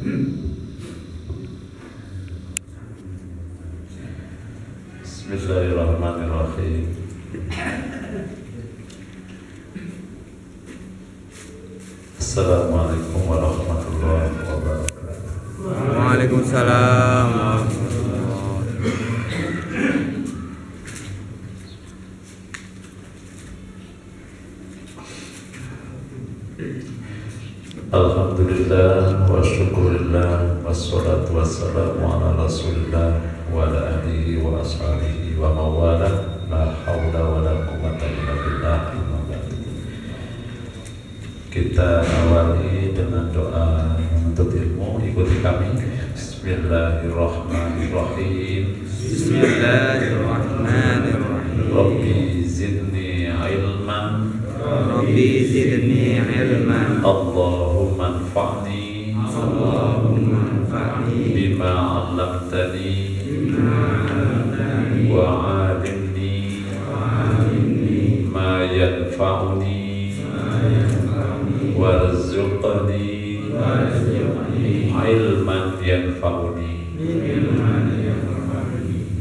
Bismillahirrahmanirrahim. Assalamualaikum warahmatullahi wabarakatuh. Waalaikumsalam warahmatullahi. Alhamdulillah wa syukurillah wassalatu wassalamu ala rasulillah wa ala alihi wa ashabihi wa mawala la hawla wa la quwwata illa billah. Kita awali dengan doa menuntut ilmu. Ikuti kami. Bismillahirrahmanirrahim. Bismillahirrahmanirrahim. Rabbi zidni ilman. Rabbi zidni ilman. Allahumma anfa'ni. Allahumma anfa'ni Bima 'allamtani. Wa 'allimni ma yanfa'uni. Warzuqni ilman yanfa'uni.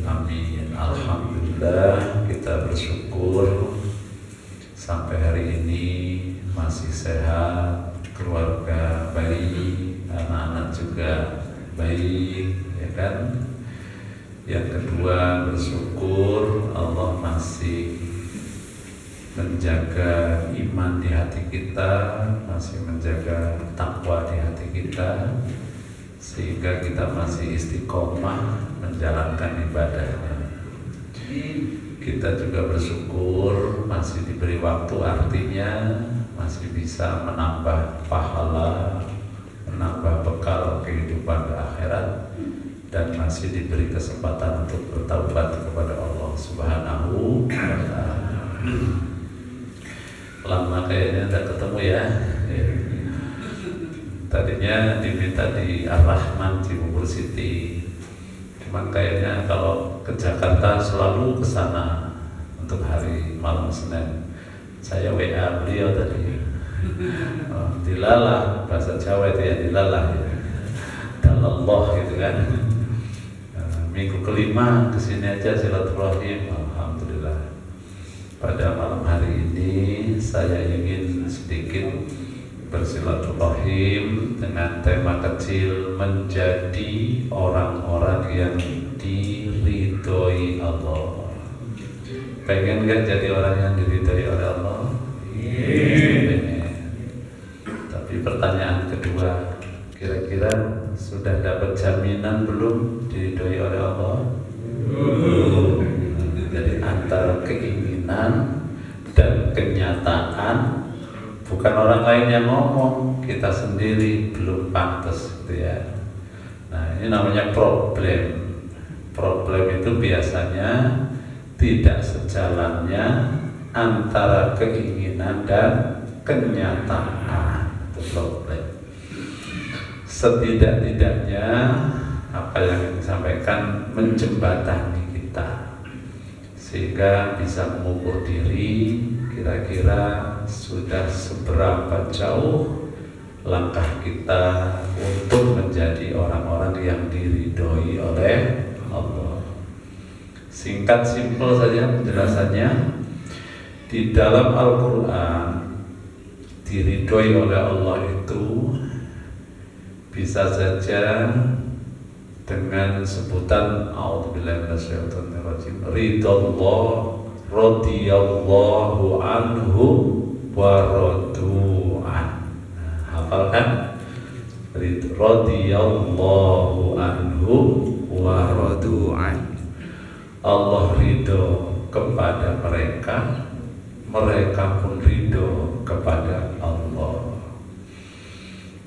Amin. Alhamdulillah, kita bersyukur sampai hari ini masih sehat, keluarga baik, anak-anak juga baik, ya kan? Yang kedua, bersyukur Allah masih menjaga iman di hati kita, masih menjaga takwa di hati kita, sehingga kita masih istiqomah menjalankan ibadahnya. Kita juga bersyukur masih diberi waktu, artinya masih bisa menambah pahala, menambah bekal kehidupan akhirat, dan masih diberi kesempatan untuk bertaubat kepada Allah Subhanahu wa Ta'ala. Lama kayaknya tidak ketemu ya. Tadinya diminta di Ar-Rahman Cibubur City, cuman kayaknya kalau ke Jakarta selalu ke sana untuk hari malam Senin. Saya WA beliau tadi, dilalah, bahasa Jawa itu ya, dilalah ya, dalallah gitu kan. Minggu kelima kesini aja silaturahim. Alhamdulillah. Pada malam hari ini saya ingin sedikit bersilaturahim dengan tema kecil, menjadi orang-orang yang diridhoi Allah. Pengen gak jadi orang yang diridhoi oleh Allah? Pengen. Tapi pertanyaan kedua, kira-kira sudah dapat jaminan belum diridhoi oleh Allah? Jadi antara keinginan dan kenyataan, bukan orang lain yang ngomong, kita sendiri belum pantas gitu ya. Nah, ini namanya problem. Problem itu biasanya tidak sejalannya antara keinginan dan kenyataan. Itu problem. Setidak-tidaknya apa yang disampaikan menjembatani kita, sehingga bisa mengukur diri kira-kira sudah seberapa jauh langkah kita untuk menjadi orang-orang yang diridhoi oleh Allah. Singkat simpel saja penjelasannya. Di dalam Al-Quran, diridhoi oleh Allah itu bisa saja dengan sebutan a'udzubillahi minasyaitonirrajim, ridallah, radhiyallahu anhu wa radu'an. Hafalkan, radhiyallahu anhu wa radu'an. Allah ridho kepada mereka, mereka pun ridho kepada Allah.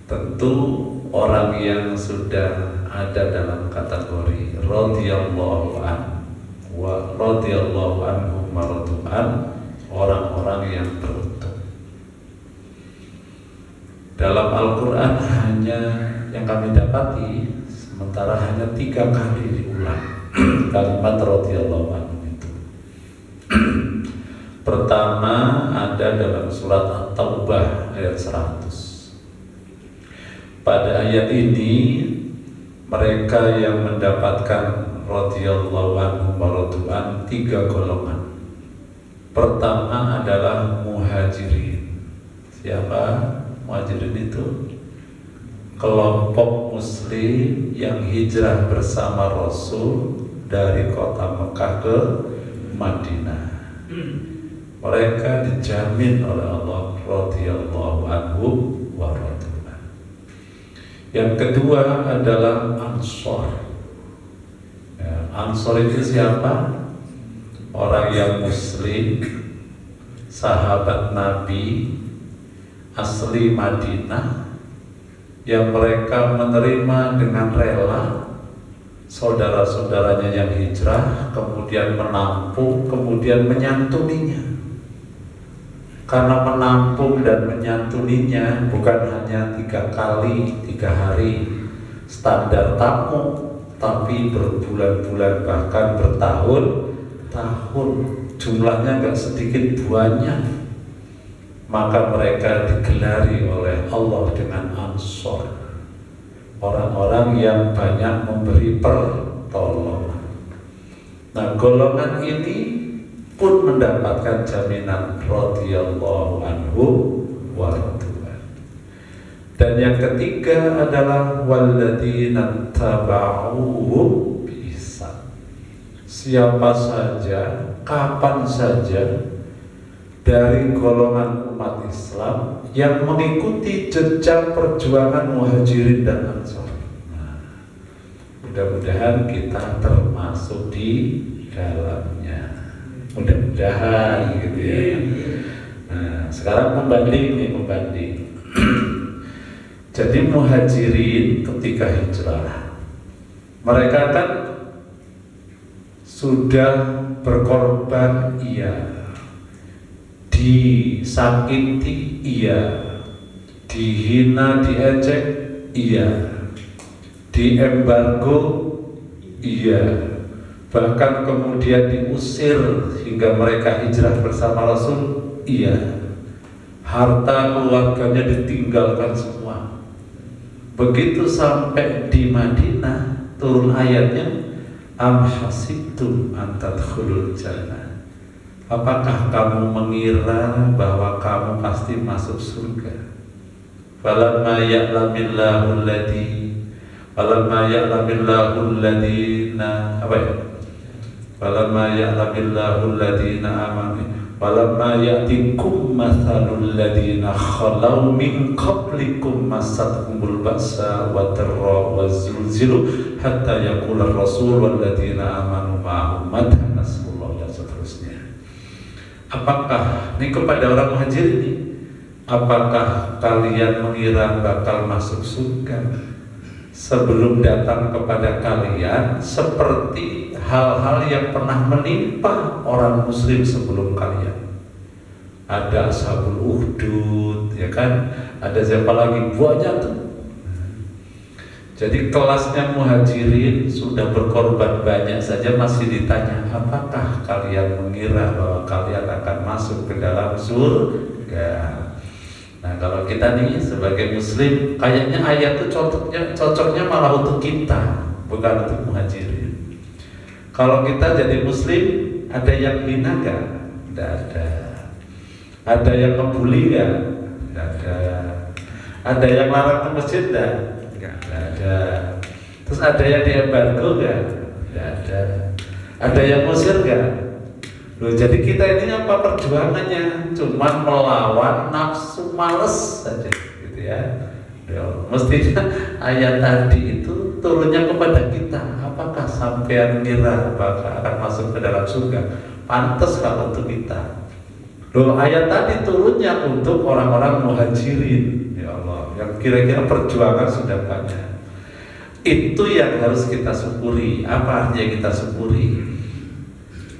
Tentu orang yang sudah ada dalam kategori radhiyallahu an wa radhiyallahu anhum mardu'an, orang-orang yang beruntung. Dalam Al-Quran hanya yang kami dapati sementara hanya 3 kali diulang kalimat radhiyallahu anhum itu. Pertama ada dalam surat At-Taubah ayat 100. Pada ayat ini mereka yang mendapatkan radhiyallahu anhum wa radu'an 3 golongan. Pertama adalah muhajirin. Siapa muhajirin itu? Kelompok muslim yang hijrah bersama Rasul dari kota Mekah ke Madinah. Mereka dijamin oleh Allah radhiyallahu anhum wa radu'an. Yang kedua adalah Ansor. Ansor itu siapa? Orang yang muslim, sahabat Nabi, asli Madinah, yang mereka menerima dengan rela saudara-saudaranya yang hijrah, kemudian menampung, kemudian menyantuninya. Karena menampung dan menyantuninya bukan hanya 3 kali 3 hari standar tamu, tapi berbulan-bulan bahkan bertahun-tahun, jumlahnya nggak sedikit banyak. Maka mereka digelari oleh Allah dengan Ansor, orang-orang yang banyak memberi pertolongan. Nah, golongan ini pun mendapatkan jaminan radhiyallahu anhu wa radu'an. Dan yang ketiga adalah walladzina taba'uhum biihsan. Siapa saja, kapan saja dari golongan umat Islam yang mengikuti jejak perjuangan muhajirin dan ansor. Nah, mudah-mudahan kita termasuk di dalamnya. Mudah-mudahan gitu ya. Nah, sekarang membanding. Jadi muhajirin ketika hijrah, mereka kan sudah berkorban, iya, disakiti, iya, dihina, diejek, iya, diembargo, iya, bahkan kemudian diusir hingga mereka hijrah bersama Rasul, iya, harta keluarganya ditinggalkan semua. Begitu sampai di Madinah, turun ayatnya, am hasibtum an tadkhulul jannah. Apakah kamu mengira bahwa kamu pasti masuk surga? Falamma ya'lamillahu alladhina falamma ya'lamillahu alladhina amanu falamma ya'tikum mathalul ladhina khalaw min qablikum massatuhumul ba'sa wa dharra wa zulzilu hatta yaqula ar-rasul wal ladhina amanu ma'ahum mata nasrullah, dan seterusnya. Apakah ini kepada orang muhajir ini, apakah kalian mengira bakal masuk surga sebelum datang kepada kalian seperti hal-hal yang pernah menimpa orang muslim sebelum kalian? Ada Ashabul Ukhdud, ya kan? Ada siapa lagi? Banyak tuh. Jadi kelasnya muhajirin sudah berkorban banyak saja masih ditanya, apakah kalian mengira bahwa kalian akan masuk ke dalam surga? Nah, kalau kita nih sebagai muslim, kayaknya ayat itu cocoknya malah untuk kita, bukan untuk muhajirin. Kalau kita jadi muslim, ada yang hina gak? Tidak ada. Ada yang ngebully gak? Tidak ada. Ada yang larang ke masjid gak? Tidak ada. Terus ada yang diembargo gak? Tidak ada. Ada yang ngusir gak? Loh, jadi kita ini apa perjuangannya? Cuman melawan nafsu males saja, gitu ya. Mestinya ayat tadi itu turunnya kepada kita. Apakah sampean ngira bakal akan masuk ke dalam surga? Pantas kalau untuk kita. Loh, ayat tadi turunnya untuk orang-orang muhajirin, ya Allah, yang kira-kira perjuangan sudah banyak. Itu yang harus kita syukuri. Apa artinya kita syukuri?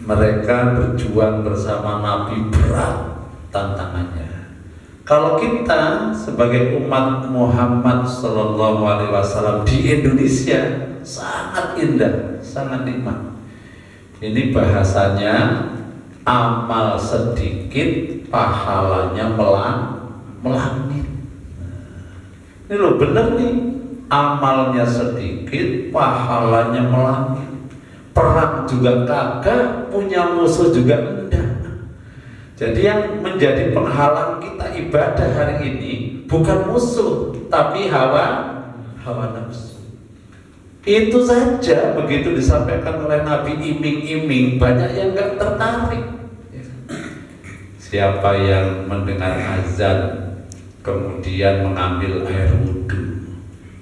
Mereka berjuang bersama Nabi, berat tantangannya. Kalau kita sebagai umat Muhammad Sallallahu Alaihi Wasallam di Indonesia sangat indah, sangat nikmat. Ini bahasanya amal sedikit, pahalanya melangit. Ini loh bener nih, amalnya sedikit, pahalanya melangit. Perang juga kagak, punya musuh juga enggak. Jadi yang menjadi penghalang kita ibadah hari ini bukan musuh, tapi hawa nafsu. Itu saja begitu disampaikan oleh Nabi iming-iming, banyak yang enggak tertarik. Siapa yang mendengar azan kemudian mengambil air wudhu,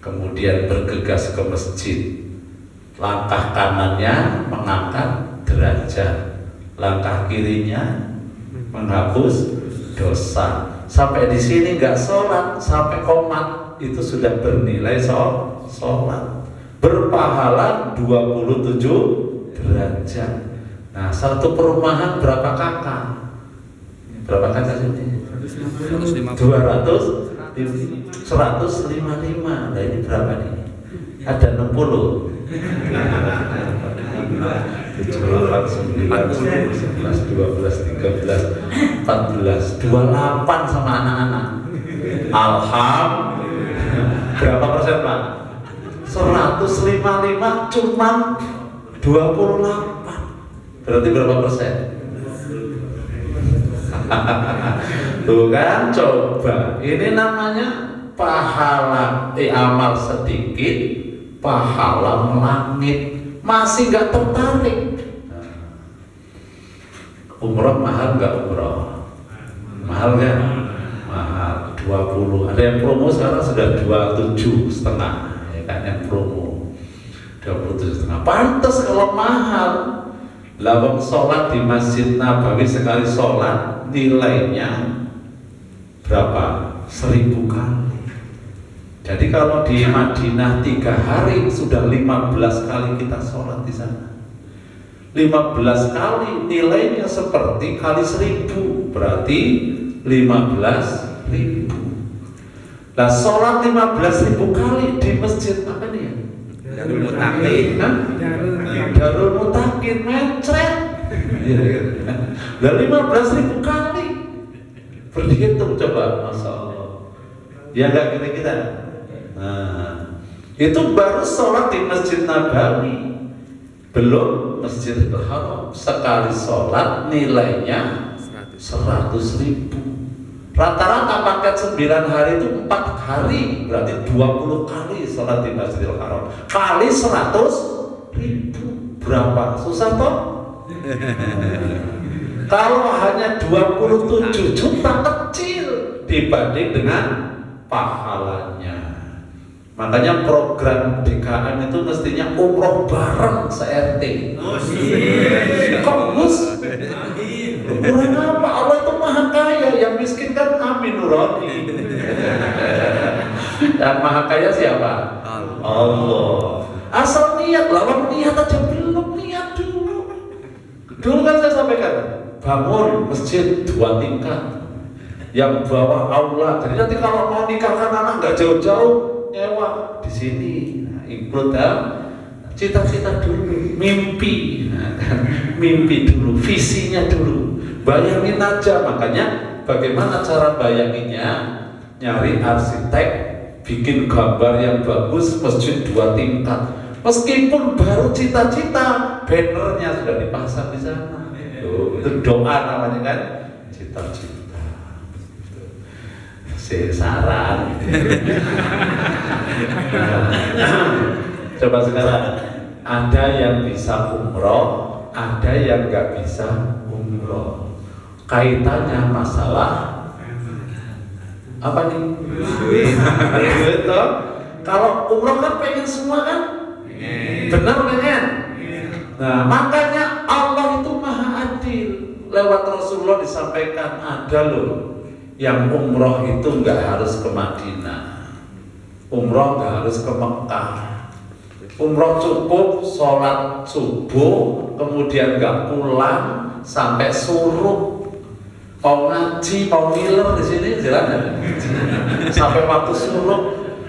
kemudian bergegas ke masjid, langkah kanannya mengangkat derajat, langkah kirinya menghapus dosa. Sampai di sini nggak sholat, sampai komat itu sudah bernilai sholat, berpahala 27 derajat. Nah, satu perumahan berapa kakak? Berapa kakak sini? 155. Nah ini berapa nih? Ada 60. 7, 8, 9, 10, 11, 12, 13, 14, 28 sama anak-anak. Alhamdulillah. Berapa persen Pak? 155 cuman 28. Berarti berapa persen? Tuh kan, coba. Ini namanya pahala amal sedikit, pahala melangit. Masih nggak tertarik. Umroh mahal nggak umroh? Mahal kan? Mahal 20. Ada yang promo sekarang sudah 27,5, ya kan, yang promo 27,5. Pantas kalau mahal. Lawang sholat di Masjid Nabawi sekali sholat nilainya berapa? 1000 kali. Jadi kalau di Madinah 3 hari sudah 15 kali kita sholat di sana. 15 kali nilainya seperti kali 1000, berarti 15.000. Nah, sholat 15.000 kali di masjid apa nih ya? Darul Mutakin. Darul Mutakin mencret. Lah 15.000 kali. Berhitung coba, Masya Allah. Ya nggak kira-kira. Nah, itu baru sholat di Masjid Nabawi, belum Masjidil Haram. Sekali sholat nilainya 100.000. Rata-rata paket 9 hari itu 4 hari, berarti 20 kali sholat di Masjidil Haram kali 100.000. Berapa? Susah toh? Kalau hanya 27 juta kecil dibanding dengan pahalanya. Makanya program DKM itu mestinya umroh bareng se-RT. Kok Gus? Kurang apa? Allah itu maha kaya, yang miskin kan amin nurani. Dan maha kaya siapa? Allah. Asal niat, lawan niat aja belum, niat dulu. Dulu kan saya sampaikan, bangun masjid 2 tingkat, yang bawah aula. Jadi nanti kalau mau nikahkan anak nggak jauh-jauh, nyewa di sini. Nah, include cita-cita dulu, mimpi, nah, kan? Mimpi dulu, visinya dulu, bayangin aja. Makanya bagaimana cara bayanginnya? Nyari arsitek, bikin gambar yang bagus, masjid 2 tingkat. Meskipun baru cita-cita, bannernya sudah dipasang di sana. Itu doa namanya kan, cita-cita. Saran. Coba sekarang, ada yang bisa umroh, ada yang nggak bisa umroh. Kaitannya masalah apa nih? Duit toh. Kalau umroh kan pengen semua kan? Benar pengen. Nah, makanya Allah itu maha adil. Lewat Rasulullah disampaikan, ada loh yang umroh itu nggak harus ke Madinah, umroh nggak harus ke Mekah. Umroh cukup sholat subuh, kemudian nggak pulang sampai suruh. Mau ngaji, mau ngiler di sini jalan sampai waktu suruh,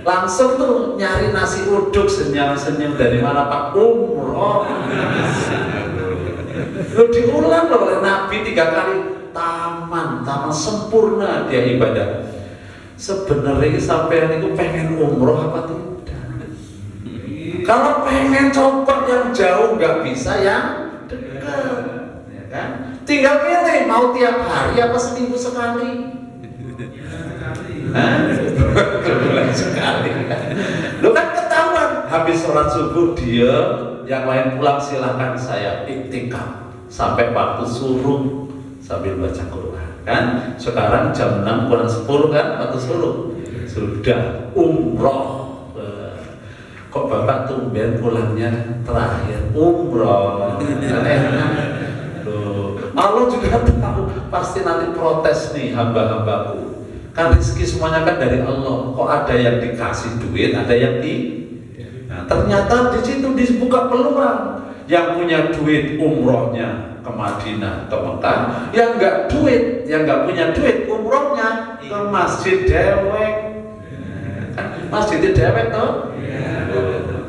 langsung tuh nyari nasi uduk senyum-senyum. Dari mana Pak? Umroh. Lo diulang loh oleh Nabi 3 kali. Taman sempurna dia ibadah. sebenarnya sampean itu pengen umroh apa tidak? Kalau pengen coba yang jauh nggak bisa yang dekat, ya kan? Tinggal pilih mau tiap hari apa seminggu sekali. Sebulan sekali. Lo kan ketahuan habis sholat subuh dia, yang lain pulang silahkan, saya iktikaf sampai waktu suruh sambil baca Quran. Kan sekarang jam 6 kurang 10 kan waktu suruh sudah umroh. Kok bapak tumben pulangnya terakhir umroh? Loh, Allah juga tahu pasti nanti protes nih hamba-hambaku. Kan rezeki semuanya kan dari Allah. Kok ada yang dikasih duit, ada yang Nah, ternyata di situ dibuka peluang. Yang punya duit umrohnya ke Madinah, ke Mekah. Yang nggak duit, yang nggak punya duit umrohnya ke Masjid Dewek. Kan Masjid Dewek toh?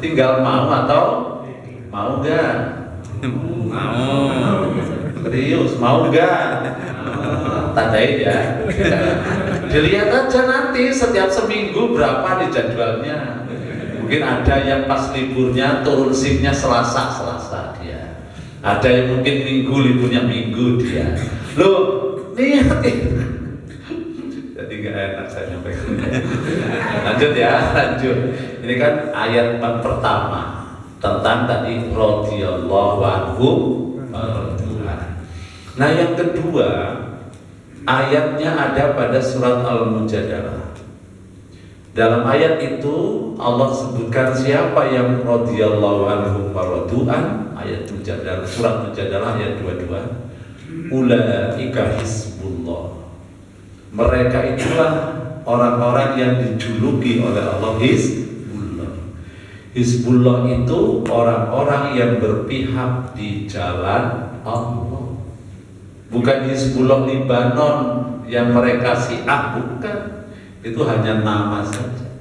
Tinggal mau atau mau nggak? Mau. Serius mau nggak? Tandain ya. Dilihat aja nanti setiap seminggu berapa nih jadwalnya. Mungkin ada yang pas liburnya turun shiftnya Selasa dia. Ada yang mungkin Minggu liburnya Minggu dia. Loh, lihat jadi gak enak saya nyampaikan. Lanjut ya, lanjut. Ini kan ayat pertama tentang tadi radhiyallahu anhum. Nah yang kedua ayatnya ada pada surat Al-Mujadalah. Dalam ayat itu Allah sebutkan siapa yang radhiyallahu anhum wa radu'an. Ayat Mujadalah, surat Mujadalah ayat 22. Ulaika hizbullah. Mereka itulah orang-orang yang dijuluki oleh Allah Hizbullah. Hizbullah itu orang-orang yang berpihak di jalan Allah. Bukan Hizbullah Libanon yang mereka Syiah, bukan. Itu hanya nama saja.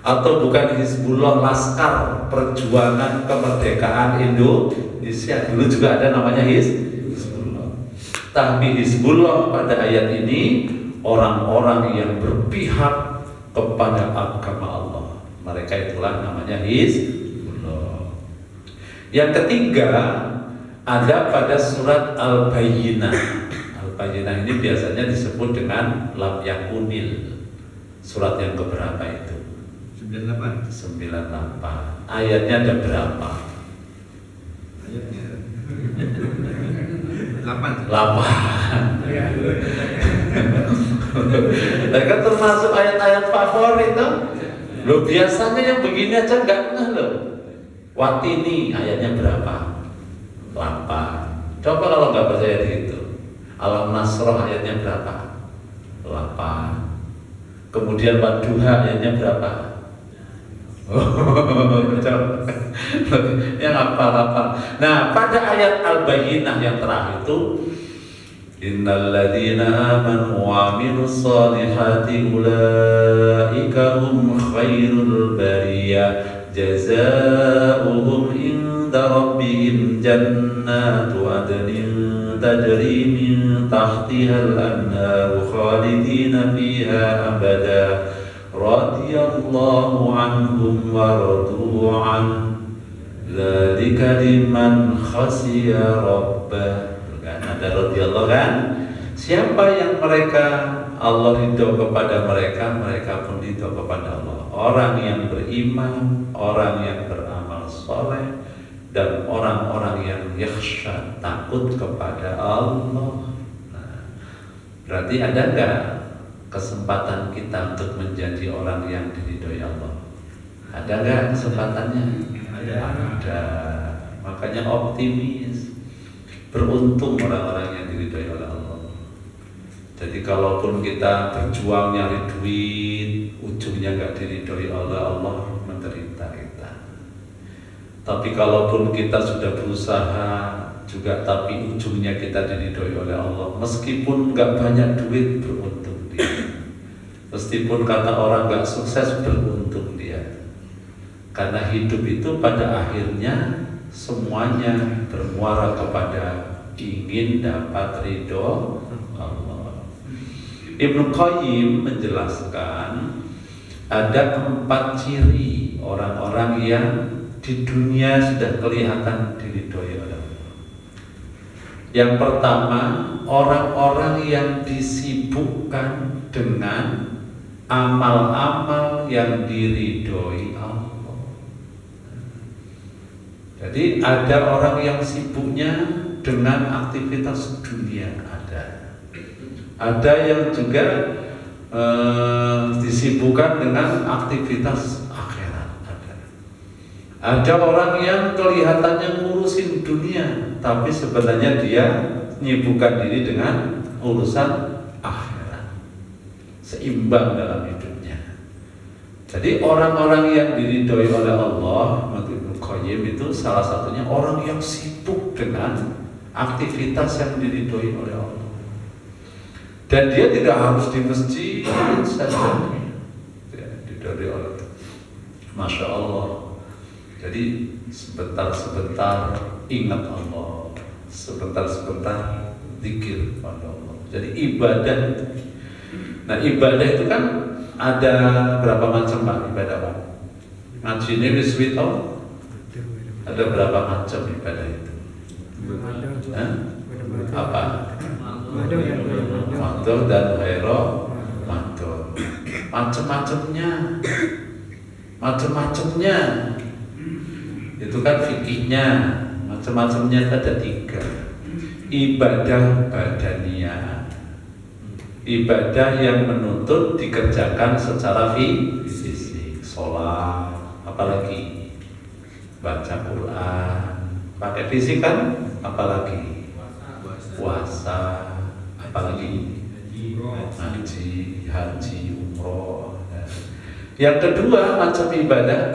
Atau bukan Hizbullah Laskar Perjuangan Kemerdekaan Indonesia. Dulu juga ada namanya Hizbullah. Tapi Hizbullah pada ayat ini orang-orang yang berpihak kepada agama Allah. Mereka itulah namanya Hizbullah. Yang ketiga ada pada surat Al-Bayyinah. Al-Bayyinah ini biasanya disebut dengan lam yakunil. Surat yang keberapa itu? 98. Ayatnya ada berapa? Ayatnya 8. Mereka termasuk ayat-ayat favorit tuh. Lo biasanya yang begini aja nggak ngeh loh. Watini ayatnya berapa? 8. Coba kalau nggak percaya itu. Alam Nasroh ayatnya berapa? 8. Kemudian Wadduha ayatnya berapa? Yang apa? Nah, pada ayat Al-Bayyinah yang terakhir itu innal ladzina amanu wa 'amilus shalihati ulaika hum khairul bariyah jazaohum inda rabbihim jannatu adnin tajri min tahtihal anhar khalidina fiha abada radhiyallahu anhum wa radu an dzalika liman khashiya rabbah. Kan ada radhiyallahu kan? Siapa yang mereka Allah ridho kepada mereka, mereka pun ridho kepada Allah. Orang yang beriman, orang yang beramal soleh, dan orang-orang yang yakhsha, takut kepada Allah. Nah, berarti ada nggak kesempatan kita untuk menjadi orang yang diridhoi Allah? Ada nggak kesempatannya? Ada. Makanya optimis. Beruntung orang-orang yang diridhoi oleh Allah. Jadi kalaupun kita berjuang nyari duit, ujungnya nggak diridhoi oleh Allah, menderita kita. Tapi kalaupun kita sudah berusaha juga, tapi ujungnya kita diridhoi oleh Allah, meskipun nggak banyak duit, beruntung dia. Meskipun kata orang nggak sukses, beruntung dia. Karena hidup itu pada akhirnya semuanya bermuara kepada ingin dapat ridho Allah. Ibnu Qayyim menjelaskan ada 4 ciri orang-orang yang di dunia sudah kelihatan diridhoi oleh Allah. Yang pertama, orang-orang yang disibukkan dengan amal-amal yang diridhoi Allah. Jadi ada orang yang sibuknya dengan aktivitas dunia, ada yang juga disibukkan dengan aktivitas akhirat, ada orang yang kelihatannya ngurusin dunia tapi sebenarnya dia menyibukkan diri dengan urusan akhirat, seimbang dalam hidupnya. Jadi orang-orang yang diridhoi oleh Allah, menurut Ibnu Qayyim, itu salah satunya orang yang sibuk dengan aktivitas yang diridhoi oleh Allah. Dan dia tidak harus di masjid saja, diridhoi oleh Allah. Masya Allah. Jadi sebentar-sebentar ingat Allah, sebentar-sebentar zikir pada Allah. Jadi ibadah. Nah, ibadah itu kan ada berapa macam Pak ibadah Pak? Ngaji ini wis tau? Ada berapa macam ibadah itu? Apa? Mantul dan ghairu mantul. Macam-macamnya. Itu kan fikihnya. Macam-macamnya ada 3. Ibadah badaniyah, ibadah yang menuntut dikerjakan secara fisik, sholat, apalagi baca Quran, pakai fisik kan, apalagi puasa, apalagi haji, umroh. Yang kedua macam ibadah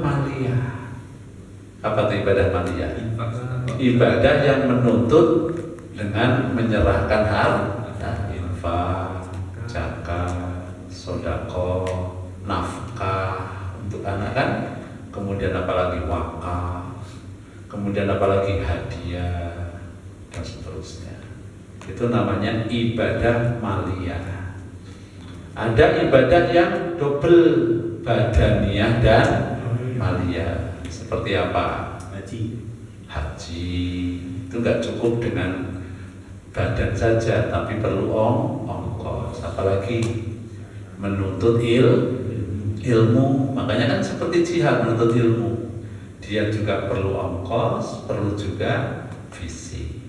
maliyah. Apa itu ibadah maliyah? Ibadah yang menuntut dengan menyerahkan harta, infak, zakat, sedekah, nafkah untuk anak kan, kemudian apalagi wakaf, kemudian apalagi hadiah dan seterusnya. Itu namanya ibadah maliyah. Ada ibadah yang double, badaniyah dan maliyah. Seperti apa? Haji itu nggak cukup dengan badan saja, tapi perlu ongkos. Apalagi menuntut ilmu. Makanya kan seperti jihad, menuntut ilmu. Dia juga perlu ongkos, perlu juga fisik.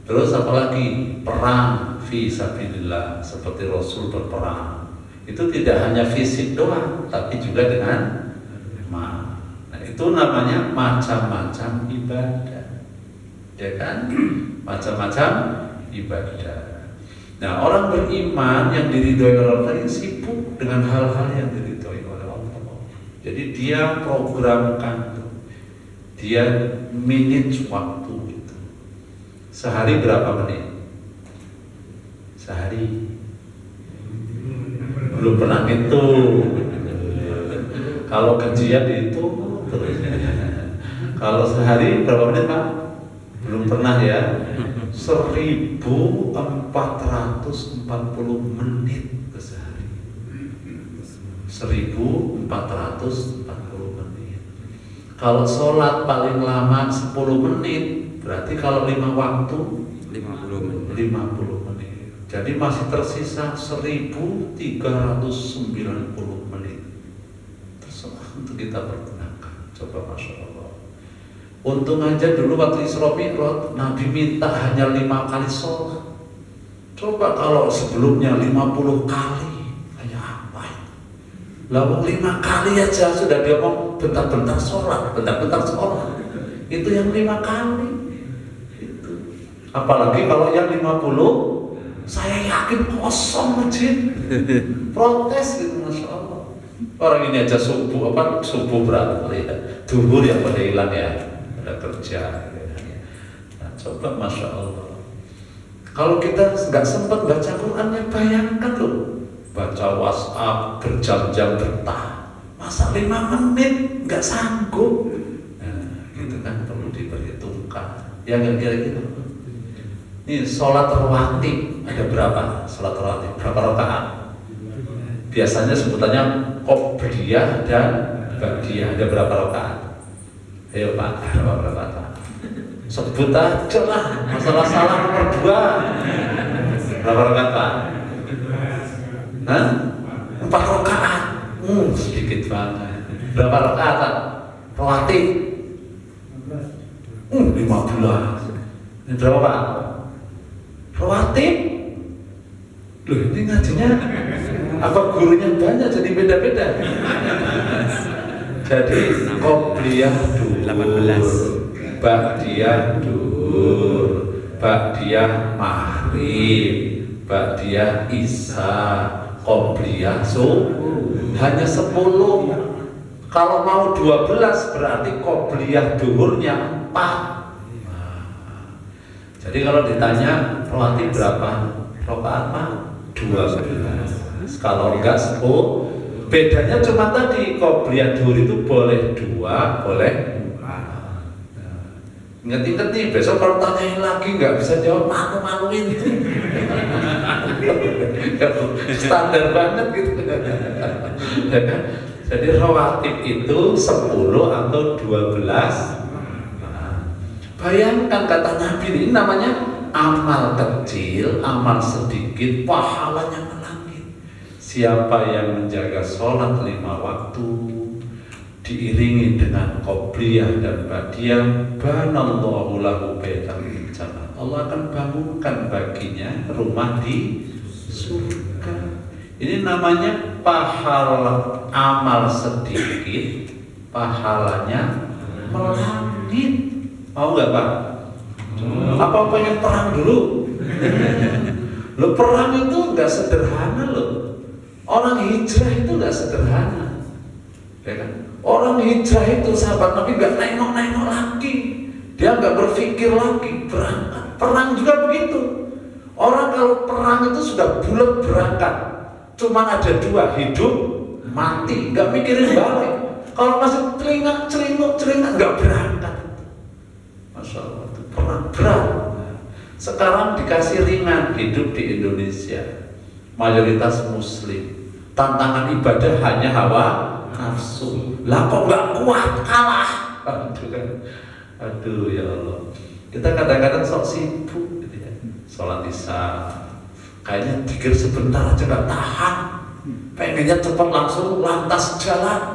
Terus apalagi perang fi sabilillah, seperti Rasul berperang. Itu tidak hanya fisik doang, tapi juga dengan mal. Nah, itu namanya macam-macam ibadah. Ya kan? Macam-macam ibadah. Nah, orang beriman yang diridhoi oleh Allah tadi sibuk dengan hal-hal yang diridhoi oleh Allah. Jadi dia programkan tuh. Dia manage waktu itu. Sehari berapa menit? Sehari belum pernah ngitung. Kalau kajian itu terus. Kalau sehari berapa menit Pak? Belum pernah ya. 1440 menit sehari. 1440 menit. Kalau sholat paling lama 10 menit, berarti kalau 5 waktu 50 menit. Jadi masih tersisa 1390 menit. Terserah untuk kita pergunakan. Coba Masya Allah. Untung aja dulu waktu Isra Mi'raj Nabi minta hanya 5 kali sholat. Coba kalau sebelumnya 50 kali, kayak apa ya? Lalu 5 kali aja sudah dia ngomong bentar-bentar sholat. Itu yang 5 kali. Itu. Apalagi kalau yang 50, saya yakin kosong masjid. Protes gitu, Masya Allah. Orang ini aja subuh berat ya. Duhur yang pada hilang ya. Ada kerja. Nah, coba Masya Allah. Kalau kita nggak sempat baca Quran, ya bayangkan loh, baca WhatsApp berjam-jam bertah, masa 5 menit nggak sanggup. Nah, gitu kan perlu diperhitungkan. Ya nggak kira-kira. Ini sholat rawatib ada berapa? Sholat rawatib berapa rakaat? Biasanya sebutannya qobliyah dan ba'diyah, ada berapa rakaat? Ayo Pak, berapa rakaat? Sebut aja lah, masalah salah nomor 2. Berapa rakaat Pak? Hah? 4 rakaat. Sedikit banget. Berapa rakaat Pak? Rawatib? 15. Ini berapa Pak? Rawatib? Loh ini ngajinya apa gurunya banyak jadi beda-beda? Jadi qobliyah duhur, ba'diyah duhur, ba'diyah maghrib, ba'diyah isya, qobliyah subuh. Hanya 10. Kalau mau 12 berarti qobliyah duhurnya 4. Jadi kalau ditanya rawatib berapa rakaat Pak? 12. Kalau enggak 10. Bedanya cuma tadi qobliyah duhur itu boleh 2, boleh 4. Ingat-ingat nih, besok kalau tanyain lagi nggak bisa jawab, malu-maluin. Standar banget gitu. Jadi rawatib itu 10 atau 12. Bayangkan kata Nabi, ini namanya amal kecil, amal sedikit, pahalanya melangit. Siapa yang menjaga sholat 5 waktu diiringi dengan qobliyah dan ba'diyah, banallahu lahu baitan fil jannah. Allah akan bangunkan baginya rumah di surga. Ini namanya pahala amal sedikit, pahalanya melangit. Mau nggak Pak? Apa pengen perang dulu? Lo perang itu nggak sederhana loh. Orang hijrah itu nggak sederhana, ya kan? Orang hijrah itu sahabat Nabi nggak nengok-nengok lagi, dia nggak berpikir lagi berangkat. Perang juga begitu. Orang kalau perang itu sudah bulat berangkat. Cuma ada 2, hidup, mati, nggak mikirin balik. Kalau masih celingak nggak berangkat. Masya Allah, itu perang berat. Sekarang dikasih ringan, hidup di Indonesia, mayoritas Muslim, tantangan ibadah hanya hawa nafsu. Lah kok nggak kuat, kalah. Aduh kan, aduh ya Allah. Kita kadang-kadang sok sibuk, gitu ya. Sholat isya, kayaknya pikir sebentar aja nggak tahan, pengennya cepat langsung lantas jalan.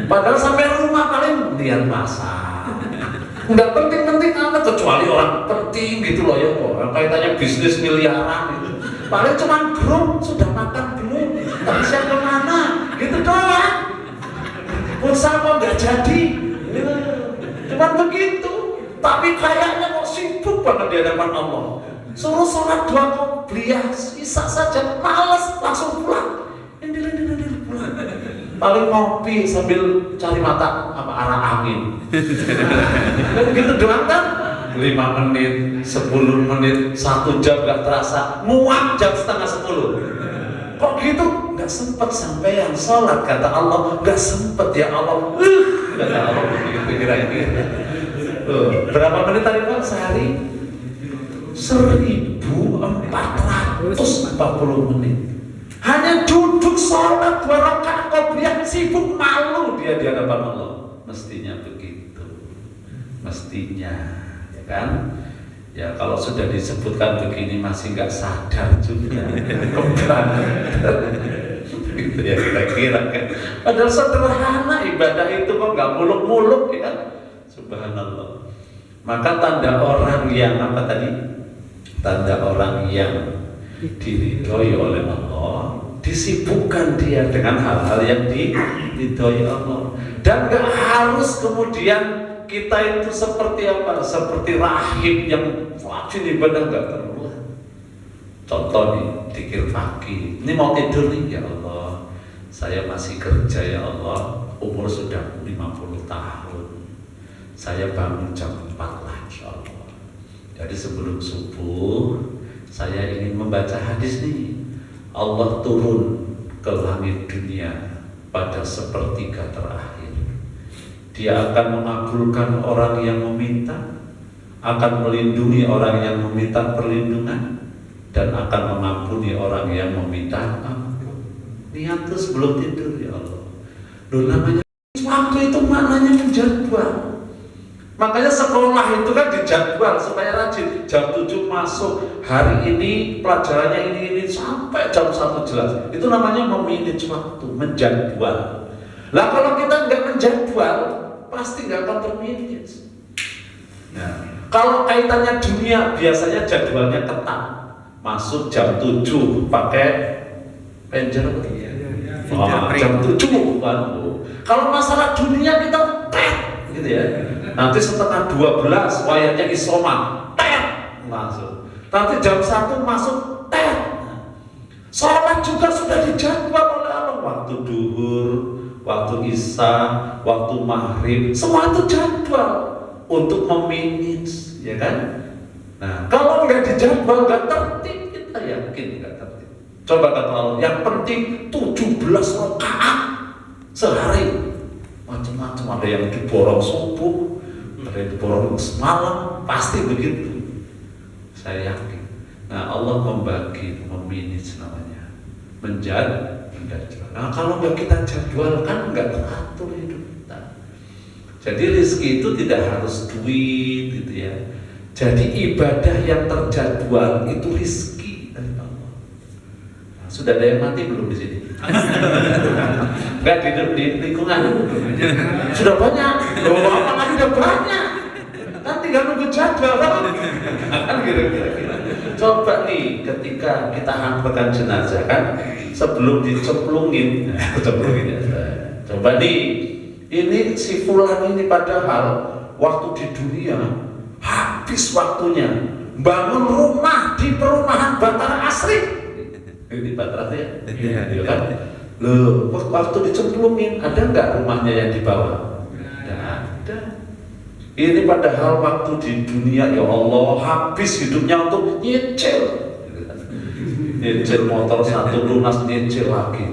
Padahal sampai rumah paling lihat masa. Nggak penting-penting amat, kecuali orang penting gitu loh ya, orang kaitannya bisnis miliaran gitu. Paling cuma grup, sudah makan belum, tapi siapa kemana, gitu doang. Pulsa kok nggak jadi, cuma begitu. Tapi kayaknya kok sibuk banget di hadapan Allah. Suruh sholat 2 qobliyah isya saja, males, langsung pulang. Ini pulang. Paling ngopi sambil cari mata apa arah angin. Dan gitu doang kan? 5 menit, 10 menit, 1 jam gak terasa, muak jam setengah 10. Kok gitu? Gak sempet sampai yang sholat, kata Allah. Gak sempet ya Allah. Kata Allah begitu kira-kira. Berapa menit tadi Pak sehari? 1440 menit. Hanya duduk sholat 2 rakaat qobliyah, sibuk, malu dia di hadapan Allah. Mestinya begitu, mestinya, ya kan? Ya kalau sudah disebutkan begini masih nggak sadar juga, gitu ya kira-kira kan. Padahal sederhana ibadah itu kok nggak muluk-muluk ya kan? Subhanallah. Maka tanda orang yang apa tadi? Tanda orang yang diridhoi oleh Allah, disibukkan dia dengan hal-hal yang diridhoi Allah. Dan gak harus kemudian kita itu seperti apa? Seperti rahib yang wajib ibadah, gak perlu. Contoh nih, zikir pagi. Ini mau tidur nih, ya Allah, saya masih kerja ya Allah, umur sudah 50 tahun. Saya bangun jam 4 lah insya Allah. Jadi sebelum subuh saya ingin membaca hadis nih. Allah turun ke langit dunia pada sepertiga terakhir. Dia akan mengabulkan orang yang meminta, akan melindungi orang yang meminta perlindungan, dan akan mengampuni orang yang meminta ampun. Niat tuh sebelum tidur, ya Allah. Loh, namanya waktu itu maknanya menjadwal. Makanya sekolah itu kan dijadwal supaya rajin. Jam 7 masuk, hari ini pelajarannya ini sampai jam 1 jelas. Itu namanya memanage waktu, menjadwal. Lah kalau kita nggak menjadwal, pasti nggak akan termanage. Nah, kalau kaitannya dunia, biasanya jadwalnya ketat. Masuk jam 7 pakai pager jam 7 kan. Kalau masalah dunia kita gitu ya. Nanti setengah 12 wayangnya isoma, langsung. Nanti jam 1 masuk, sholat juga sudah dijadwal oleh Allah. Waktu duhur, waktu isya, waktu maghrib, semua itu jadwal untuk memanage, ya kan? Nah, kalau nggak dijadwal, nggak tertib, kita yakin nggak tertib. Coba kata Allah, yang penting 17 rakaat sehari. Macam-macam, ada yang diborong subuh, ada yang diborong semalam, pasti begitu. Saya yakin. Nah, Allah membagi, memanage namanya, menjadwal. Nah, kalau nggak kita jadwalkan, nggak teratur hidup kita. Jadi rezeki itu tidak harus duit, gitu ya. Jadi ibadah yang terjadwal itu rezeki dari Allah. Nah, sudah ada yang mati belum di sini? Enggak, di lingkungan sudah banyak. Loh, apa lagi udah banyak? Kan tinggal nunggu jadwal kan kira-kira. Coba nih ketika kita hantarkan jenazah kan, sebelum dicemplungin, coba nih, ini si fulan ini padahal waktu di dunia habis waktunya bangun rumah di perumahan Batara Asri. Ini Batara ya, iya kan? Loh, waktu dicemplungin ada nggak rumahnya yang di bawah? Nggak ada. Ini padahal waktu di dunia, ya Allah, habis hidupnya untuk nyicil. Nyicil motor satu lunas, nyicil lagi.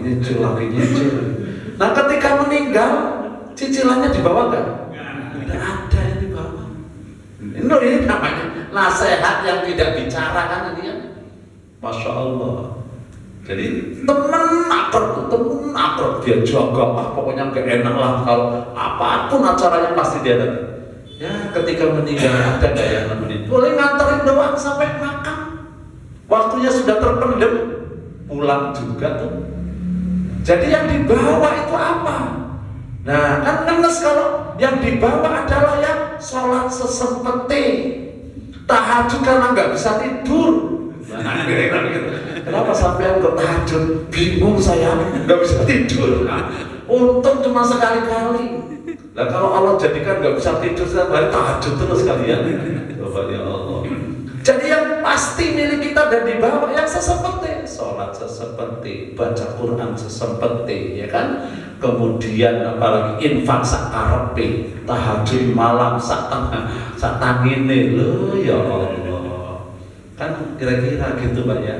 Nah, ketika meninggal, cicilannya di bawah nggak? Nggak ada yang di bawah. Ini namanya nasihat yang tidak bicara kan ini ya. Masya Allah. Jadi temen akrab dia jaga, pokoknya gak enak lah kalau apapun acaranya pasti dia ada. Ya, ketika meninggal ada gak yang nemenin? Boleh nganterin doang sampai makam. Waktunya sudah terpendam, pulang juga tuh. Jadi yang dibawa itu apa? Nah, kan ngenes kalau yang dibawa adalah yang sholat sesempete, tahajud karena nggak bisa tidur. Nah, kenapa sampai ke tahajud? Bingung saya, nggak bisa tidur. Untung cuma sekali-kali. Nah, kalau Allah jadikan nggak bisa tidur setiap hari, tahajud terus kalian. Coba ya Allah. Jadi yang pasti milik kita dan dibawa yang sesempete, sholat sesempete, baca Quran sesempete, ya kan? Kemudian apalagi infak sakarepe, tahajud malam sak tangine lho, ya Allah. Kan kira-kira gitu Pak ya.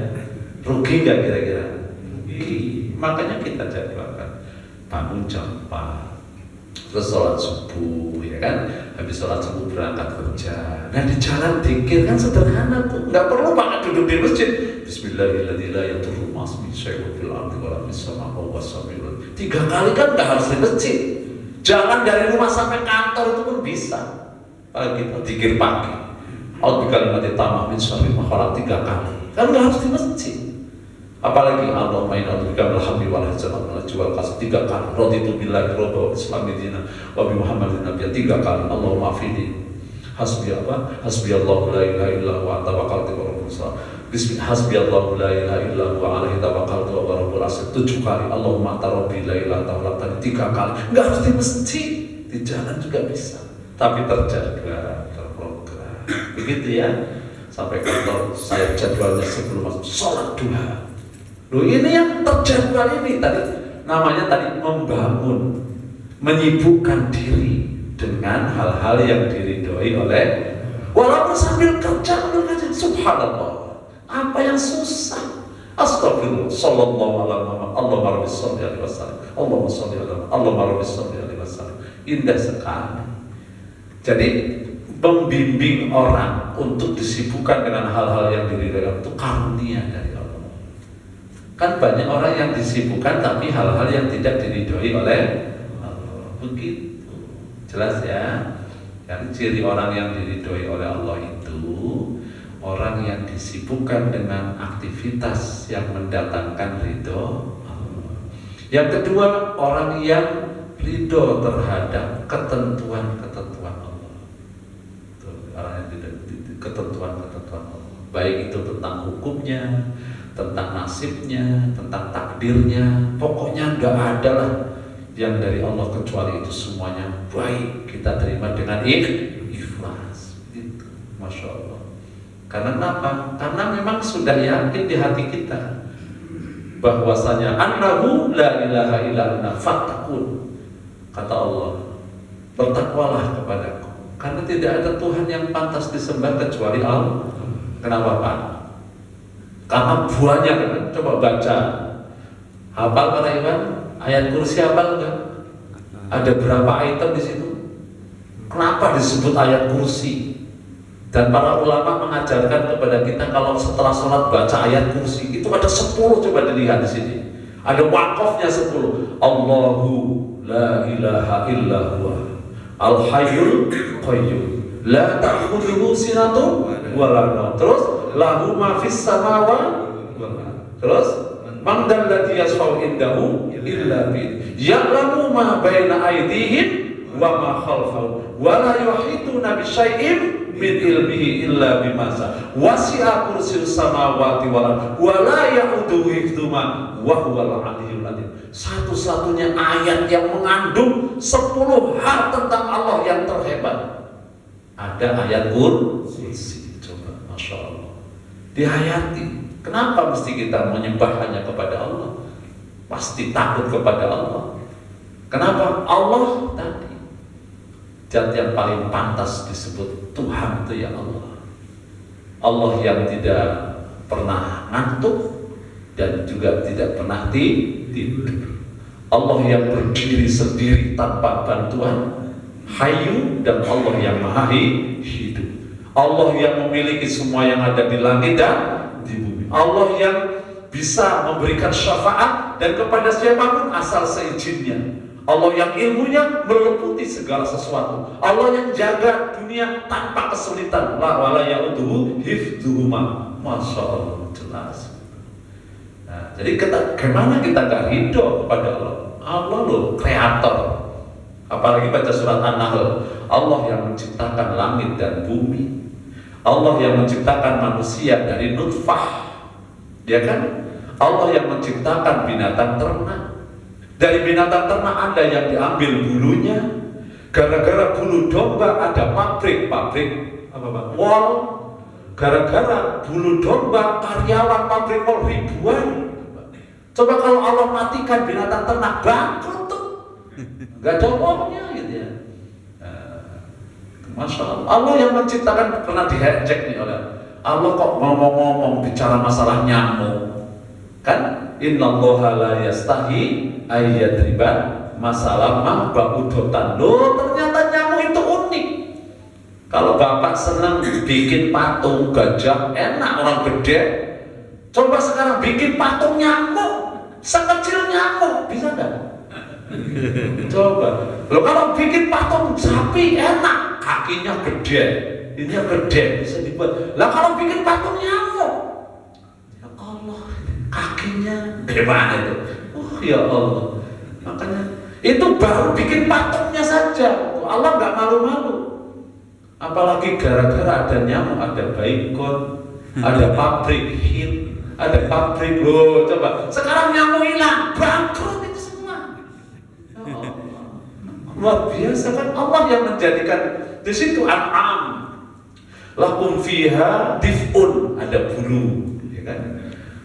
Rugi nggak kira-kira? Rugi. Makanya kita jadwalkan bangun jam 4, terus sholat subuh, ya kan? Habis sholat subuh berangkat kerja. Nah, di jalan dikir kan sederhana tuh, nggak perlu pakai duduk di masjid. Bismillahirrahmanirrahim. 3 kali kan nggak harus di masjid. Jalan dari rumah sampai kantor itu pun bisa. Pagi dikir pagi. Al kalimat tamah min syarri ma khalaq 3 kali. Kan nggak harus di masjid. Apalagi Allah main al-bika alhamdi wal hasanat wal jual kas 3 kali. Raditu billahi rabba wa islami dina wa bi Muhammadin nabiyya 3 kali. Allahumma afini. Hasbi apa? Hasbi Allah la ilaha illa huwa tawakkaltu wa rabbul Bismillah. Hasbi Allah la ilaha illa huwa alaihi tawakkaltu wa rabbul 7 kali. Allahumma tarabbi la ilaha illa 3 kali. Enggak harus di masjid, di jalan juga bisa. Tapi terjaga, terprogram. Begitu ya. Sampai kantor saya jadwalnya sebelum masuk sholat duha. Loh, ini yang terjadwal ini tadi namanya tadi membangun, menyibukkan diri dengan hal-hal yang diridhoi oleh, walaupun sambil kerja, subhanallah, apa yang susah? Astagfirullah, sallallahu alaihi wasallam, Allahumma rabbi sholli alaihi wasallam, Allahumma sholli alaihi wasallam, Allahumma rabbi sholli alaihi wasallam. Indah sekali. Jadi membimbing orang untuk disibukkan dengan hal-hal yang diridhoi itu karunia dari Allah. Kan banyak orang yang disibukkan tapi hal-hal yang tidak diridhoi oleh Allah. Begitu. Jelas ya? Jadi ciri orang yang diridhoi oleh Allah itu orang yang disibukkan dengan aktivitas yang mendatangkan ridho Allah. Yang kedua, orang yang ridho terhadap ketentuan-ketentuan Allah. Orang yang tidak ketentuan-ketentuan Allah. Baik itu tentang hukumnya, tentang nasibnya, tentang takdirnya. Pokoknya nggak ada lah yang dari Allah kecuali itu semuanya baik, kita terima dengan ikhlas. Gitu. Masya Allah. Karena kenapa? Karena memang sudah yakin di hati kita bahwasanya annahu la ilaha illa ana fattaqun. Kata Allah, bertakwalah kepadaku karena tidak ada Tuhan yang pantas disembah kecuali Allah. Kenapa Pak? Karena banyak kan? Coba baca. Hafal para iman? Ayat kursi hafal enggak? Ada berapa item di situ? Kenapa disebut ayat kursi? Dan para ulama mengajarkan kepada kita kalau setelah sholat baca ayat kursi itu ada 10, coba dilihat di sini. Ada wakafnya 10. Allahu la ilaha illa huwa al-hayyul qayyum la ta'khudhuhu sinatun wa la nawm. Terus lahu ma fis samawati wal ardh. Terus man dzal ladzi yashfa'u indahu illa bi ya'lamu ma baina aydihim wa ma khalfahum wa la yuhituna bi syai'in min ilmihi illa bima syaa wasi'a kursiyyus samawati wal ardh wa la ya'uduhu hifdzuhuma wa huwal 'aliyyul 'azim. Satu-satunya ayat yang mengandung 10 hal tentang Allah yang terhebat. Ada ayat kursi. Coba, Masya Allah. Dihayati. Kenapa mesti kita menyembah hanya kepada Allah? Pasti takut kepada Allah. Kenapa? Allah tadi zat yang paling pantas disebut Tuhan itu ya Allah. Allah yang tidak pernah ngantuk dan juga tidak pernah tidur. Allah yang berdiri sendiri tanpa bantuan, Hayyu, dan Allah yang Maha Hidup. Allah yang memiliki semua yang ada di langit dan di bumi. Allah yang bisa memberikan syafaat dan kepada siapapun asal seizinnya. Allah yang ilmunya meliputi segala sesuatu. Allah yang jaga dunia tanpa kesulitan. La wala ya'uduhu hifdzuhuma. Masya Allah, jelas. Nah, jadi gimana kita gak ridho kepada Allah? Allah loh kreator. Apalagi baca surat An-Nahl. Allah yang menciptakan langit dan bumi. Allah yang menciptakan manusia dari nutfah. Ya kan? Allah yang menciptakan binatang ternak. Dari binatang ternak ada yang diambil bulunya. Gara-gara bulu domba ada pabrik apa Pak? Wol. Gara-gara bulu domba karyawan pabrik wol ribuan. Coba kalau Allah matikan binatang ternak, bangkrut tuh. Gak ada uangnya gitu ya. Masya Allah. Allah yang menciptakan, pernah dihecek nih oleh Allah kok ngomong-ngomong bicara masalah nyamuk. Kan innallaha la yastahi ayyadriban masalah mah ba'udotan. Loh, ternyata nyamuk itu unik. Kalau Bapak senang bikin patung gajah, enak orang gede. Coba sekarang bikin patung nyamuk, sekecil nyamuk, bisa enggak? Coba. Loh, kalau bikin patung sapi enak, kakinya gede, ininya gede, bisa dibuat. Lah kalau bikin patung nyamuk, ya Allah, kakinya gimana itu? Ya Allah. Makanya itu baru bikin patungnya saja. Allah nggak malu-malu. Apalagi gara-gara ada nyamuk, ada baikon, ada pabrik hit, ada pabrik loh. Coba sekarang nyamuk hilang, bangkrut itu semua. Ya Allah. Luar biasa kan Allah yang menjadikan di situ an'am. Lakum fiha dif'un, ada bulu, ya kan?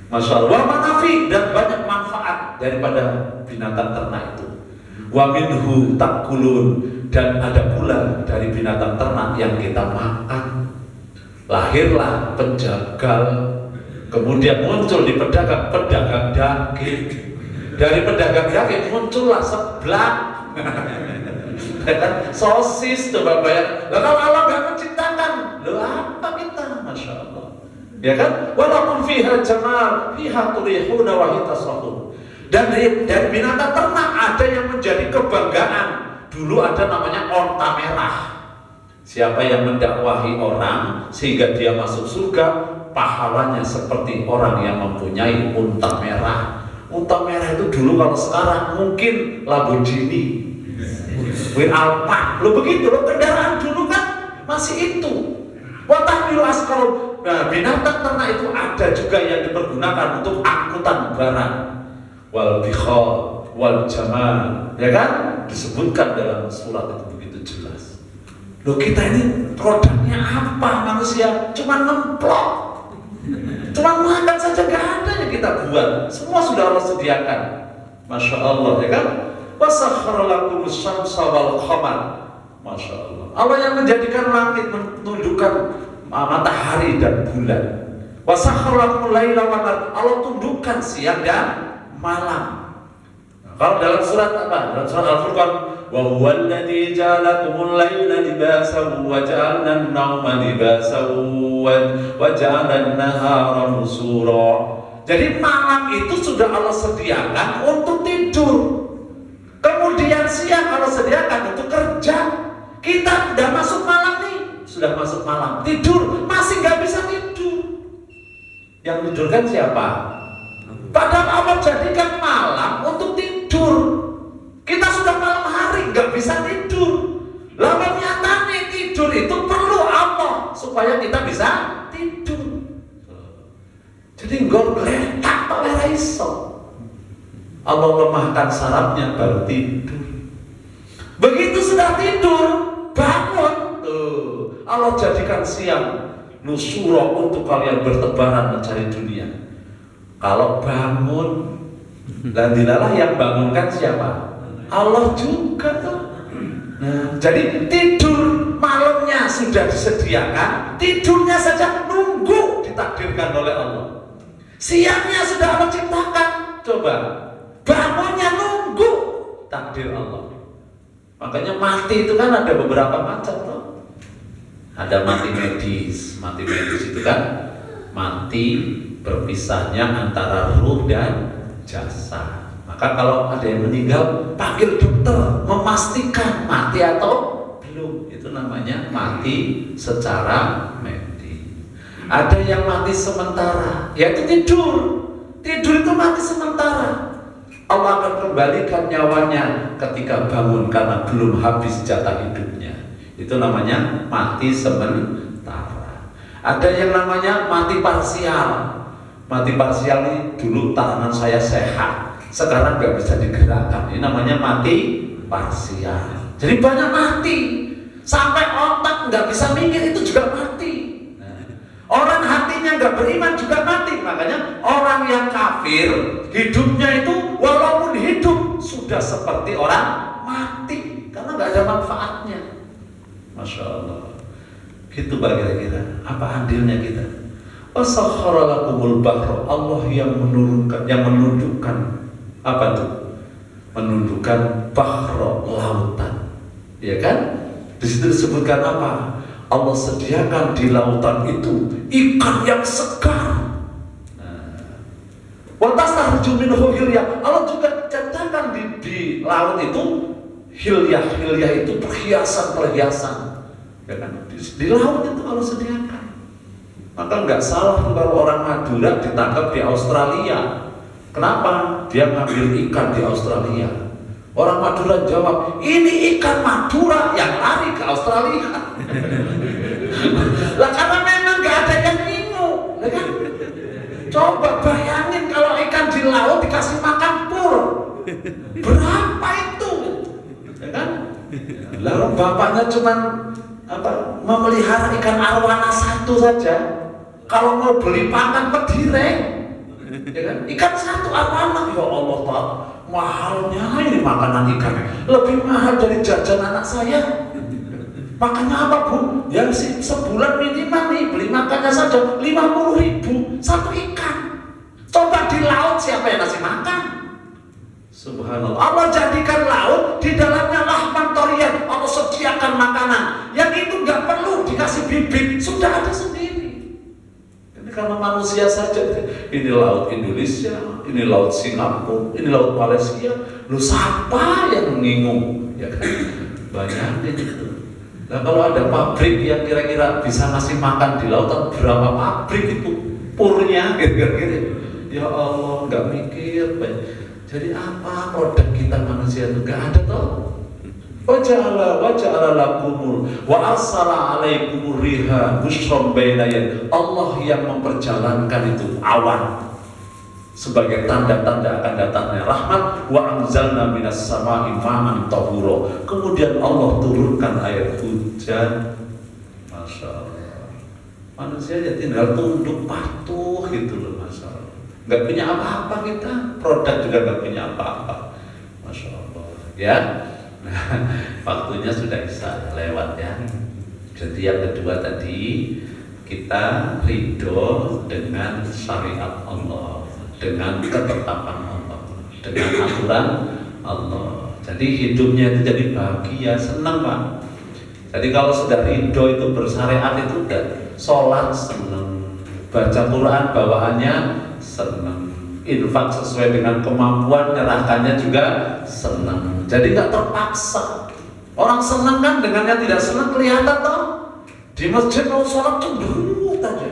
Masya Allah, wa manafi, dan banyak manfaat daripada binatang ternak itu. Wa minhu takulun, dan ada pula dari binatang ternak yang kita makan. Lahirlah penjagal, kemudian muncul di pedagang daging. Dari pedagang daging muncullah seblak. Ya kan? Sosis coba bayar. Lah kalau Allah nggak menciptakan, lo apa kita? Masya Allah. Ya kan? Walaupun fiha jamal, fiha turihuna wa hitasrahun. Dan dari binatang ternak ada yang menjadi kebanggaan. Dulu ada namanya onta merah. Siapa yang mendakwahi orang sehingga dia masuk surga, pahalanya seperti orang yang mempunyai unta merah. Unta merah itu dulu, kalau sekarang mungkin Lamborghini, Alfa, lo begitu, lo kendaraan dulu kan masih itu. Watahmilu asqal. Nah, binatang ternak itu ada juga yang dipergunakan untuk angkutan barang. Wal bikhal, wal jamal, ya kan? Disebutkan dalam surat itu begitu jelas. Loh, kita ini produknya apa manusia? Cuma ngemplok, cuma makan saja, gak ada yang kita buat. Semua sudah Allah sediakan. Masya Allah, ya kan? Wasakhkhara lakumus syamsa wal qamar. Masya Allah. Allah yang menjadikan langit menundukkan matahari dan bulan. Wasakhkhara lakumul laila wan nahar. Allah tundukkan siang dan malam. Kalau dalam surat apa? Dalam surat Al-Furqan, wa huwal ladzi ja'alakumul laila libasan wa ja'alna an-nawma libasan wa ja'alna an-nahara nusura. Jadi malam itu sudah Allah sediakan untuk tidur. Kemudian siang Allah sediakan untuk kerja. Kita udah masuk malam nih, sudah masuk malam, tidur masih nggak bisa tidur. Yang tidur kan siapa? Padahal Allah jadikan malam untuk tidur. Kita sudah malam hari nggak bisa tidur. Lalu nyatanya tidur itu perlu Allah supaya kita bisa tidur. Jadi nggak letak oleh raiso. Allah lemahkan sarafnya baru tidur. Begitu sudah tidur, bangun. Allah jadikan siang nusura untuk kalian bertebaran mencari dunia. Kalau bangun, dan dilalah yang bangunkan siapa? Allah juga tuh. Nah, jadi tidur malamnya sudah disediakan, tidurnya saja nunggu ditakdirkan oleh Allah. Siangnya sudah Allah ciptakan, coba bangunnya nunggu takdir Allah. Makanya mati itu kan ada beberapa macam tuh. Ada mati medis. Mati medis itu kan mati berpisahnya antara ruh dan jasad. Maka kalau ada yang meninggal, panggil dokter memastikan mati atau belum. Itu namanya mati secara medis. Ada yang mati sementara, yaitu tidur. Tidur itu mati sementara. Allah akan kembalikan nyawanya ketika bangun karena belum habis jatah hidupnya. Itu namanya mati sementara. Ada yang namanya mati parsial. Mati parsial ini dulu tangan saya sehat, sekarang nggak bisa digerakkan. Ini namanya mati parsial. Jadi banyak mati, sampai otak nggak bisa mikir itu juga mati. Orang hatinya nggak beriman juga mati. Makanya orang yang kafir hidupnya itu walaupun hidup sudah seperti orang mati karena nggak ada manfaatnya. Masya Allah. Gitu kira-kira. Apa andilnya kita? Wasakhkhara lakumul bahra. Allah yang menurunkan, yang menundukkan apa tuh? Menundukkan bahra, lautan. Ya kan? Di situ disebutkan apa? Allah sediakan di lautan itu ikan yang segar. Watastarju minhu hilyah. Allah juga ciptakan di laut itu hilyah. Hilyah itu perhiasan-perhiasan. Ya kan? Di laut itu Allah sediakan. Maka nggak salah kalau orang Madura ditangkap di Australia. Kenapa? Dia ngambil ikan di Australia. Orang Madura jawab, ini ikan Madura yang lari ke Australia. Lah karena memang nggak ada yang minum, ya kan? Coba bayangin kalau ikan di laut dikasih makan pur, berapa itu? Ya kan? Lalu bapaknya cuma memelihara ikan arwana satu saja. Kalau mau beli pakan pedireng, ya kan? Ikan satu arwana, ya Allah Pak. Mahalnya ini makanan ikan, lebih mahal dari jajan anak saya. Makanya apa Bu? Ya sebulan minimal nih beli makannya saja 50.000 satu ikan. Coba di laut siapa yang ngasih makan? Subhanallah. Allah jadikan laut di dalamnya lahman toriyan. Allah sediakan makanan yang itu nggak perlu dikasih bibit, sudah ada sendiri. Ini karena manusia saja. Ini laut Indonesia, ini laut Singapura, ini laut Malaysia. Lu siapa yang ngingung? Ya kan? Banyak itu. Nah kalau ada pabrik yang kira-kira bisa ngasih makan di lautan, berapa pabrik itu purnya kira-kira. Ya Allah, nggak mikir. Jadi apa produk kita manusia itu nggak ada toh? Waja'ala lakumul wa arsala alaikumur riha busyram baina yaday. Allah yang memperjalankan itu awan sebagai tanda-tanda akan datangnya rahmat. Wa anzalna minas sama'i ma'an tahura. Kemudian Allah turunkan air hujan. Masya Allah. Manusia ya tinggal tunduk patuh gitu loh, Masya Allah. Nggak punya apa-apa kita, produk juga nggak punya apa-apa. Masya Allah. Ya, nah, waktunya sudah bisa lewat ya. Jadi yang kedua tadi, kita ridho dengan syariat Allah, dengan ketetapan Allah, dengan aturan Allah. Jadi hidupnya itu jadi bahagia, senang Pak. Jadi kalau sudah ridho itu bersyariat itu udah sholat senang, baca Quran bawaannya senang, infak sesuai dengan kemampuan nyerahkannya juga senang. Jadi nggak terpaksa. Orang senang kan dengan yang tidak senang kelihatan toh. Di masjid mau sholat cemberut aja,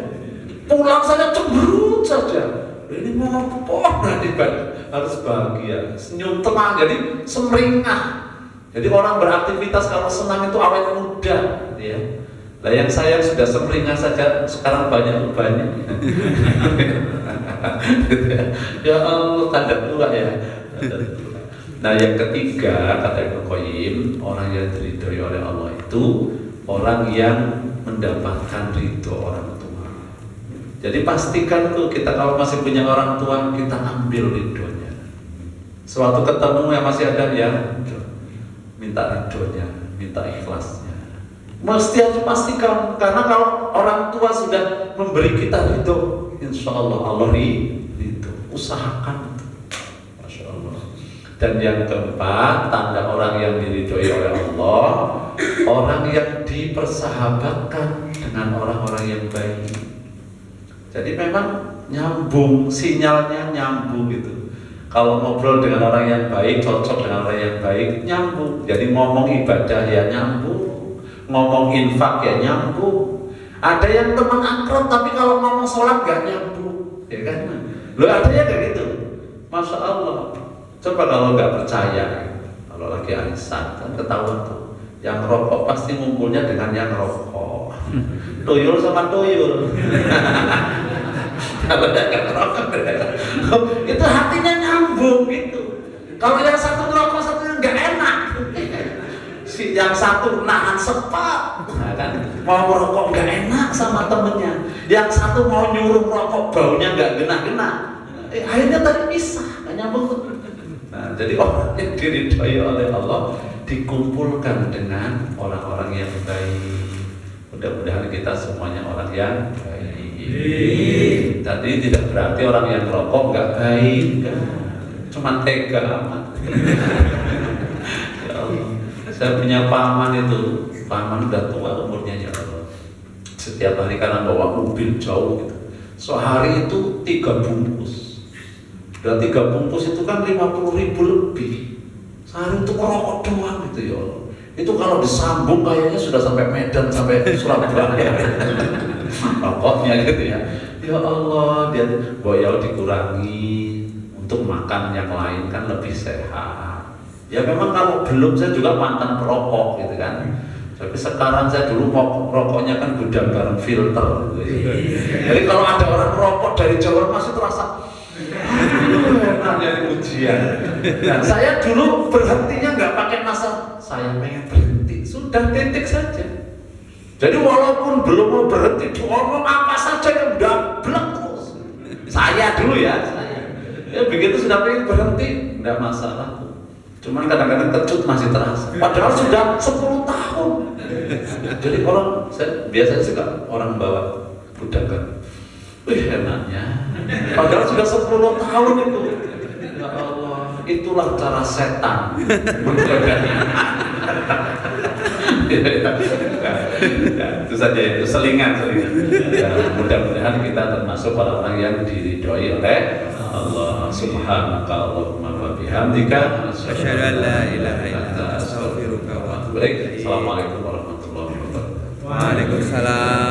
pulang saja cemberut saja. Ini mau apa ibadah harus bahagia, senyum tenang, jadi semeringah. Jadi orang beraktivitas kalau senang itu awet muda, ya. Lah yang saya sudah semeringah saja sekarang banyak banyak. Ya Allah, tanda tua ya. Nah yang ketiga kata Ibnu Qayyim, orang yang diridhoi oleh Allah itu orang yang mendapatkan ridho orang tua. Jadi pastikan tuh kita kalau masih punya orang tua kita ambil ridhonya. Suatu ketemu yang masih ada ya, minta ridhonya, minta ikhlasnya. Mesti harus pastikan, karena kalau orang tua sudah memberi kita ridho, insya Allah Allah ridho. Usahakan itu, Masya Allah. Dan yang keempat, tanda orang yang diridhoi oleh Allah, orang yang dipersahabatkan dengan orang-orang yang baik. Jadi memang nyambung, sinyalnya nyambung gitu. Kalau ngobrol dengan orang yang baik, cocok dengan orang yang baik, nyambung. Jadi ngomong ibadah ya nyambung, ngomong infak ya nyambung. Ada yang teman akrab tapi kalau ngomong sholat gak nyambung, ya kan? Lo ada ya kayak gitu, Masya Allah. Coba kalau nggak percaya, kalau lagi arisan kan ketahuan tuh, yang rokok pasti ngumpulnya dengan yang rokok, tuyul sama tuyul. Kalau yang rokok, itu hatinya nyambung gitu. Kalau yang satu ngerokok, satu nggak enak. Si yang satu nahan sepat, nah, kan? Mau merokok nggak enak sama temennya. Yang satu mau nyuruh rokok baunya nggak gena-gena. Akhirnya tadi pisah, nggak nyambung. Nah, jadi orang yang diridhoi oleh Allah dikumpulkan dengan orang-orang yang baik. Mudah-mudahan kita semuanya orang yang baik. Tadi tidak berarti orang yang merokok nggak baik, cuma tega amat. Ya Allah. Saya punya paman itu, paman udah tua umurnya ya Allah. Setiap hari karena bawa mobil jauh gitu, sehari itu 3 bungkus. Dan 3 bungkus itu kan 50.000 lebih. Sehari itu merokok doang gitu ya Allah. Itu kalau disambung kayaknya sudah sampai Medan, sampai Surabaya. Rokoknya gitu ya. Ya Allah, dia boyal dikurangi untuk makan yang lain kan lebih sehat. Ya memang kalau belum, saya juga mantan perokok gitu kan. Tapi sekarang saya dulu mau rokoknya kan gudang bareng filter gitu. Jadi kalau ada orang rokok dari Jawa masih terasa enaknya ujian. Nah, saya dulu berhentinya nggak pakai masa saya pengen berhenti, sudah titik saja. Jadi walaupun belum mau berhenti, ngomong apa saja yang udah blek terus. Saya dulu ya, ya begitu sudah pengen berhenti, nggak masalah. Cuman kadang-kadang kecut masih terasa. Padahal sudah 10 tahun. Jadi orang, saya biasanya suka orang bawa budakan. Wih enaknya. Padahal sudah 10 tahun itu. Ya Allah, itulah cara setan menjaganya. Itu saja, itu selingan. Ya, mudah-mudahan kita termasuk orang-orang yang diridhoi oleh Allah. Subhanaka Allahumma wa bihamdika asyhadu an la ilaha illa anta astaghfiruka wa atubu ilaik. Assalamualaikum warahmatullahi wabarakatuh. Waalaikumsalam.